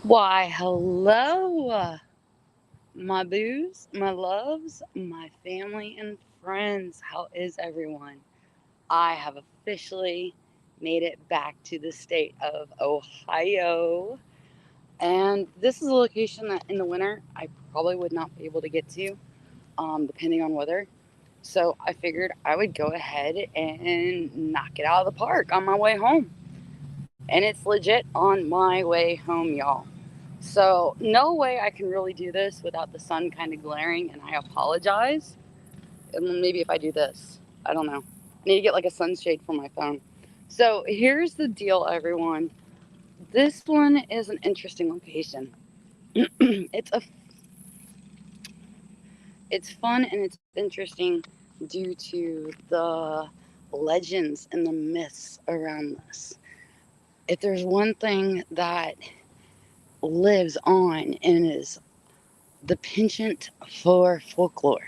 Why, hello, my boos, my loves, my family, and friends. How is everyone? I have officially made it back to the state of Ohio. And this is a location that in the winter I probably would not be able to get to, depending on weather. So I figured I would go ahead and knock it out of the park on my way home. And it's legit on my way home, y'all. So, no way I can really do this without the sun kind of glaring, and I apologize. And maybe if I do this, I don't know. I need to get like a sunshade for my phone. So, here's the deal, everyone. This one is an interesting location. It's fun and it's interesting due to the legends and the myths around this. If there's one thing that lives on and is the penchant for folklore,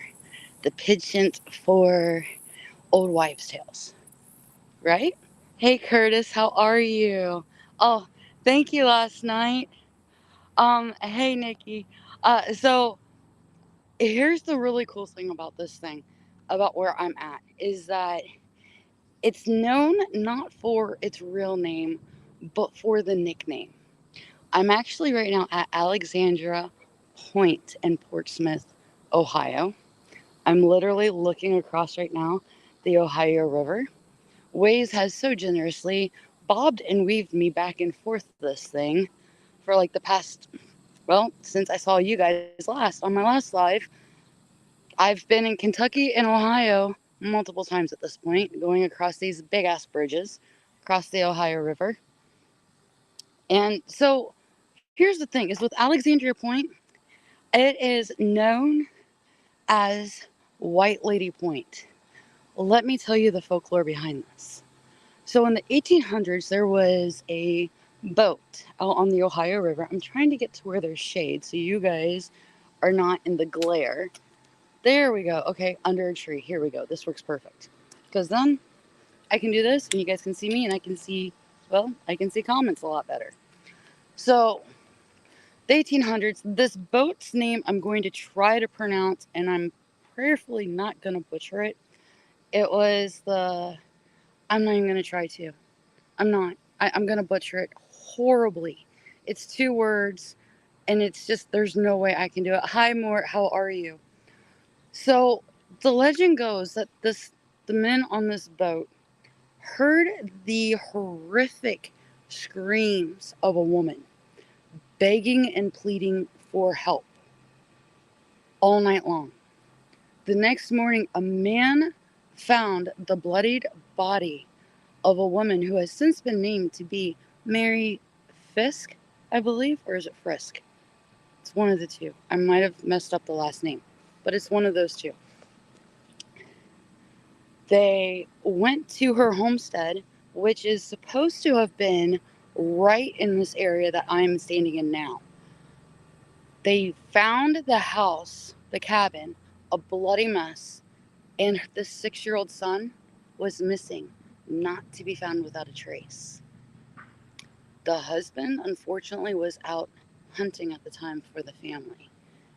the penchant for old wives' tales, right? Hey, Curtis, how are you? Oh, thank you last night. Hey, Nikki. So here's the really cool thing about this thing, about where I'm at, is that it's known not for its real name, but for the nickname. I'm actually right now at Alexandria Point in Portsmouth, Ohio. I'm literally looking across right now the Ohio River. Waze has so generously bobbed and weaved me back and forth this thing for like the past, well, since I saw you guys last on my last live. I've been in Kentucky and Ohio multiple times at this point, going across these big ass bridges across the Ohio River. And so here's the thing is with Alexandria Point, it is known as White Lady Point. Let me tell you the folklore behind this. So in the 1800s, there was a boat out on the Ohio River. I'm trying to get to where there's shade so you guys are not in the glare. There we go. Okay, under a tree. Here we go. This works perfect. Because then I can do this and you guys can see me and I can see, well, I can see comments a lot better. So, the 1800s, this boat's name I'm going to try to pronounce and I'm prayerfully not going to butcher it. It was I'm not even going to try to. I'm not. I'm going to butcher it horribly. It's two words, and it's just, there's no way I can do it. Hi, Mort, how are you? So, the legend goes that the men on this boat heard the horrific screams of a woman begging and pleading for help all night long. The next morning, a man found the bloodied body of a woman who has since been named to be Mary Fisk, I believe, or is it Frisk? It's one of the two. I might have messed up the last name, but it's one of those two. They went to her homestead, which is supposed to have been right in this area that I'm standing in now. They found the house, the cabin, a bloody mess, and the 6-year old son was missing, not to be found without a trace. The husband, unfortunately, was out hunting at the time for the family.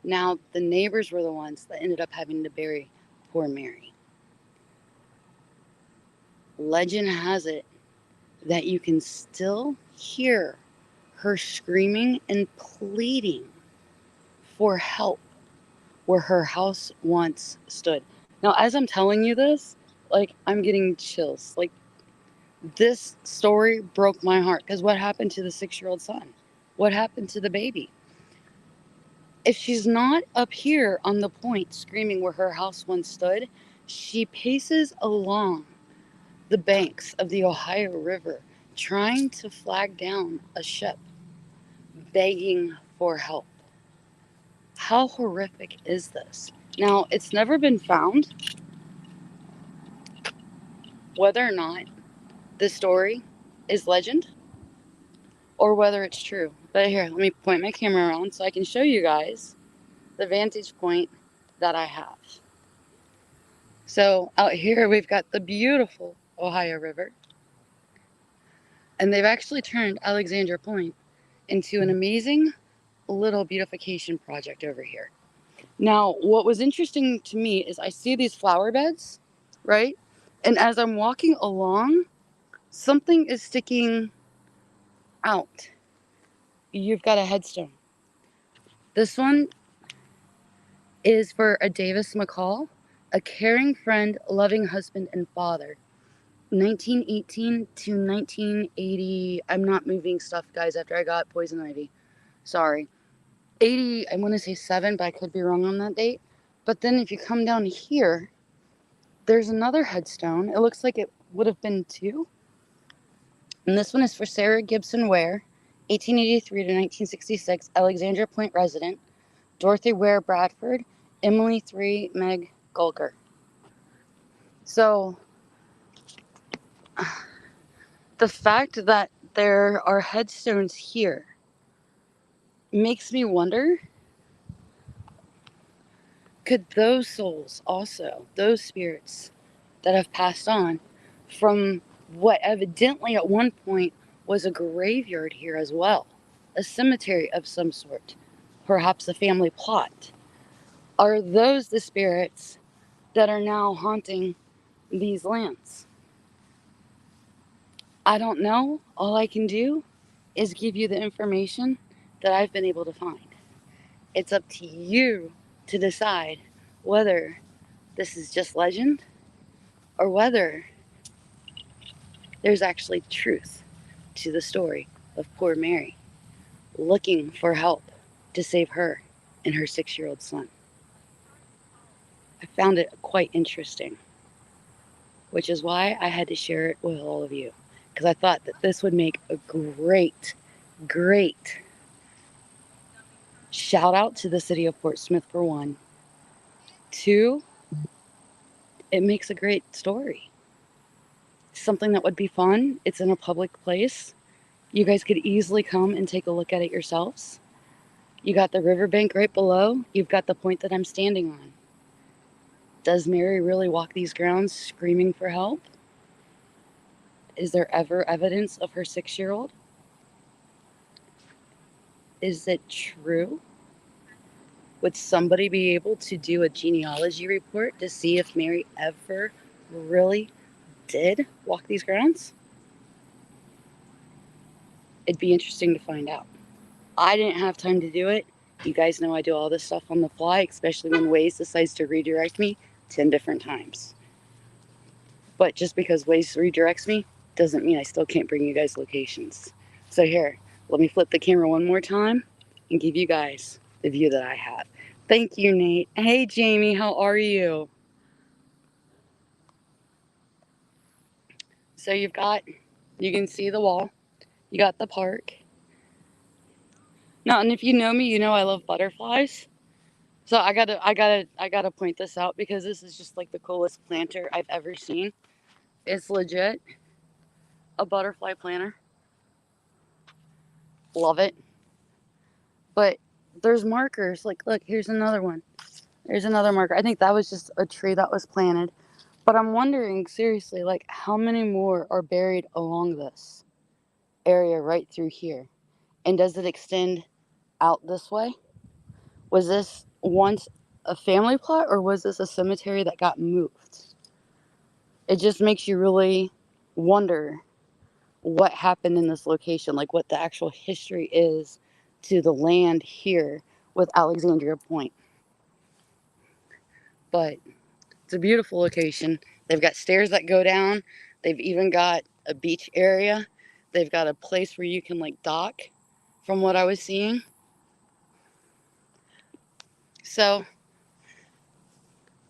Now, the neighbors were the ones that ended up having to bury poor Mary. Legend has it that you can still hear her screaming and pleading for help where her house once stood. Now, as I'm telling you this, like, I'm getting chills. Like, this story broke my heart because what happened to the 6-year old son? What happened to the baby? If she's not up here on the point screaming where her house once stood, she paces along the banks of the Ohio River trying to flag down a ship, begging for help. How horrific is this? Now, it's never been found whether or not this story is legend or whether it's true. But here, let me point my camera around so I can show you guys the vantage point that I have. So out here we've got the beautiful Ohio River, and they've actually turned Alexandria Point into an amazing little beautification project over here. Now, what was interesting to me is I see these flower beds, right? And as I'm walking along, something is sticking out. You've got a headstone. This one is for a Davis McCall, a caring friend, loving husband, and father. 1918 to 1980. I'm not moving stuff, guys, after I got poison ivy. Sorry. 80, I want to say 7, but I could be wrong on that date. But then if you come down here, there's another headstone. It looks like it would have been 2. And this one is for Sarah Gibson Ware, 1883 to 1966, Alexandria Point resident. Dorothy Ware Bradford, Emily 3, Meg Gulker. So the fact that there are headstones here makes me wonder, could those souls also, those spirits that have passed on from what evidently at one point was a graveyard here as well, a cemetery of some sort, perhaps a family plot, are those the spirits that are now haunting these lands? I don't know. All I can do is give you the information that I've been able to find. It's up to you to decide whether this is just legend or whether there's actually truth to the story of poor Mary looking for help to save her and her 6-year-old son. I found it quite interesting, which is why I had to share it with all of you, because I thought that this would make a great shout out to the city of Portsmouth for one. 2, it makes a great story. Something that would be fun. It's in a public place. You guys could easily come and take a look at it yourselves. You got the riverbank right below. You've got the point that I'm standing on. Does Mary really walk these grounds screaming for help? Is there ever evidence of her 6-year-old? Is it true? Would somebody be able to do a genealogy report to see if Mary ever really did walk these grounds? It'd be interesting to find out. I didn't have time to do it. You guys know I do all this stuff on the fly, especially when Waze decides to redirect me 10 different times. But just because Waze redirects me doesn't mean I still can't bring you guys locations. So here, let me flip the camera one more time and give you guys the view that I have. Thank you, Nate. Hey, Jamie, how are you? So you can see the wall. You got the park. Now, and if you know me, you know I love butterflies. So I gotta point this out because this is just like the coolest planter I've ever seen. It's legit a butterfly planter. Love it. But there's markers. Like, look, here's another one. There's another marker. I think that was just a tree that was planted. But I'm wondering, seriously, like, how many more are buried along this area right through here? And does it extend out this way? Was this once a family plot, or was this a cemetery that got moved? It just makes you really wonder what happened in this location, like what the actual history is to the land here with Alexandria Point. But it's a beautiful location. They've got stairs that go down. They've even got a beach area. They've got a place where you can like dock, from what I was seeing. So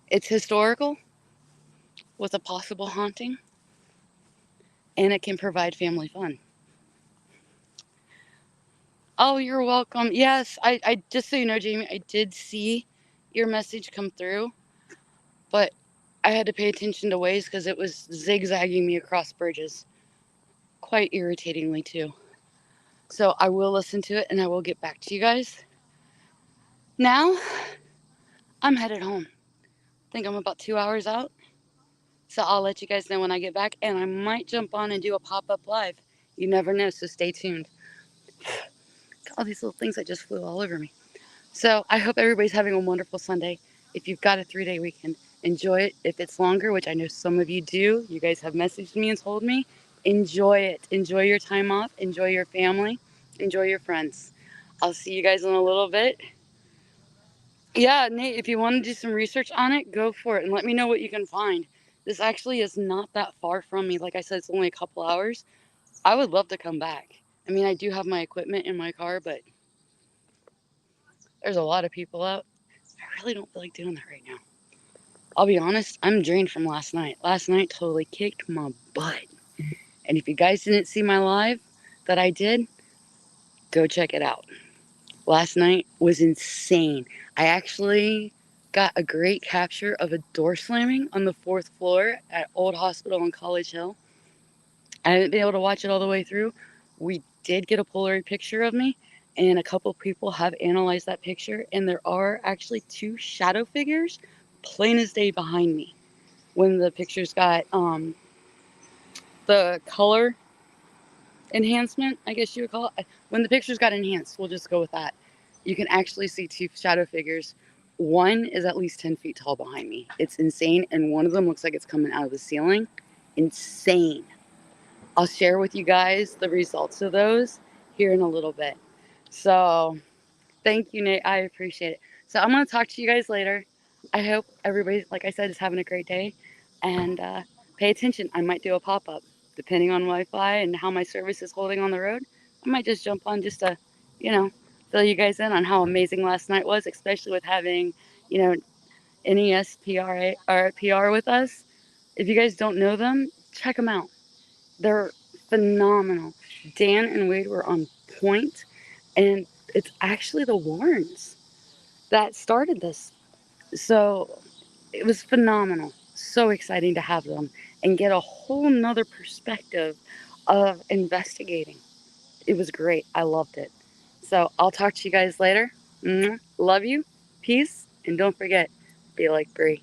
it's historical with a possible haunting, and it can provide family fun. Oh, you're welcome. Yes, I just so you know, Jamie, I did see your message come through, but I had to pay attention to Waze because it was zigzagging me across bridges, quite irritatingly too. So I will listen to it and I will get back to you guys. Now, I'm headed home. I think I'm about 2 hours out. So I'll let you guys know when I get back, and I might jump on and do a pop-up live. You never know, so stay tuned. all these little things that just flew all over me. So I hope everybody's having a wonderful Sunday. If you've got a 3-day weekend, enjoy it. If it's longer, which I know some of you do, you guys have messaged me and told me, enjoy it. Enjoy your time off. Enjoy your family. Enjoy your friends. I'll see you guys in a little bit. Yeah, Nate, if you want to do some research on it, go for it and let me know what you can find. This actually is not that far from me. Like I said, it's only a couple hours. I would love to come back. I mean, I do have my equipment in my car, but there's a lot of people out. I really don't feel like doing that right now. I'll be honest, I'm drained from last night. Last night totally kicked my butt. And if you guys didn't see my live that I did, go check it out. Last night was insane. I actually got a great capture of a door slamming on the 4th floor at Old Hospital on College Hill. I haven't been able to watch it all the way through. We did get a Polaroid picture of me, and a couple people have analyzed that picture, and there are actually 2 shadow figures, plain as day, behind me. When the pictures got the color enhancement, I guess you would call it. When the pictures got enhanced, we'll just go with that. You can actually see 2 shadow figures. One is at least 10 feet tall behind me. It's insane, and one of them looks like it's coming out of the ceiling. Insane. I'll share with you guys the results of those here in a little bit. So thank you, Nate. I appreciate it. So I'm going to talk to you guys later. I hope everybody, like I said, is having a great day. And pay attention. I might do a pop-up. Depending on Wi-Fi and how my service is holding on the road, I might just jump on just to, you know, fill you guys in on how amazing last night was, especially with having, you know, NESPRA or PR with us. If you guys don't know them, check them out. They're phenomenal. Dan and Wade were on point, and it's actually the Warrens that started this. So it was phenomenal. So exciting to have them and get a whole nother perspective of investigating. It was great. I loved it. So I'll talk to you guys later. Love you. Peace. And don't forget, be like Bree.